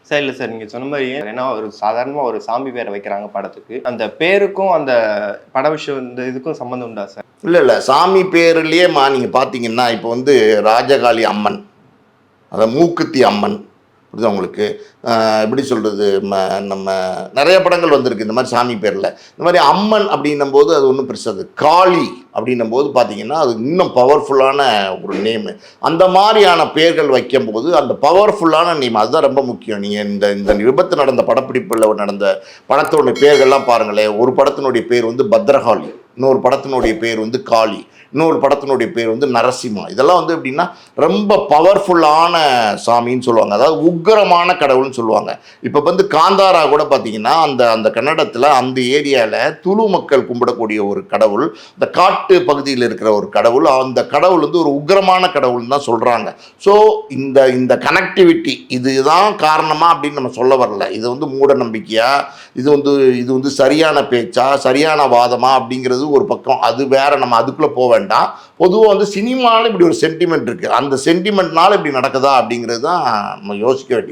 Sir இல்லை sir, நீங்கள் சொன்ன மாதிரி ஏன்னா ஒரு சாதாரணமாக ஒரு சாமி பேரை வைக்கிறாங்க படத்துக்கு, அந்த பேருக்கும் அந்த பட விஷயம் இந்த இதுக்கும் சம்மந்தம் உண்டா சார்? இல்லை சாமி பேர்லேயேம்மா நீங்கள் பார்த்தீங்கன்னா இப்போ வந்து ராஜகாளி அம்மன், அதை மூக்குத்தி அம்மன், புரியுதா உங்களுக்கு? எப்படி சொல்கிறது, நம்ம நிறைய படங்கள் வந்திருக்கு இந்த மாதிரி சாமி பேரில். இந்த மாதிரி அம்மன் அப்படின்னும் போது அது ஒன்றும் பெருசாது. காளி அப்படின்னும் போது பார்த்தீங்கன்னா அது இன்னும் பவர்ஃபுல்லான ஒரு நேமு. அந்த மாதிரியான பேர்கள் வைக்கும்போது அந்த பவர்ஃபுல்லான நேம் அதுதான் ரொம்ப முக்கியம். நீங்கள் இந்த விபத்து நடந்த படப்பிடிப்பில் நடந்த படத்தோடைய பேர்கள்லாம் பாருங்களேன். ஒரு படத்தினுடைய பேர் வந்து பத்ரகாளி, இன்னொரு படத்தினுடைய பேர் வந்து காளி, இன்னொரு படத்தினுடைய பேர் வந்து நரசிம்மா. இதெல்லாம் வந்து எப்படின்னா ரொம்ப பவர்ஃபுல்லான சாமின்னு சொல்லுவாங்க, அதாவது உக்கிரமான கடவுள்னு சொல்லுவாங்க. இப்போ வந்து காந்தாரா கூட பார்த்தீங்கன்னா அந்த கன்னடத்தில் அந்த ஏரியாவில் துளு மக்கள் கும்பிடக்கூடிய ஒரு கடவுள், இந்த காட்டு பகுதியில் இருக்கிற ஒரு கடவுள். அந்த கடவுள் வந்து ஒரு உக்கிரமான கடவுள்னு தான் சொல்கிறாங்க. ஸோ இந்த கனெக்டிவிட்டி இதுதான் காரணமா அப்படின்னு நம்ம சொல்ல வரல. இது வந்து மூட நம்பிக்கையா, இது வந்து சரியான பேச்சா, சரியான வாதமா அப்படிங்கிறது ஒரு பக்கம், அது வேற, நம்ம அதுக்குள்ளே போக வேண்டாம். பொதுவாக வந்து சினிமாவில் இப்படி ஒரு சென்டிமெண்ட் இருக்குது, அந்த சென்டிமெண்ட்னால இப்படி நடக்குதா அப்படிங்கிறது தான் நம்ம யோசிக்க வேண்டியது.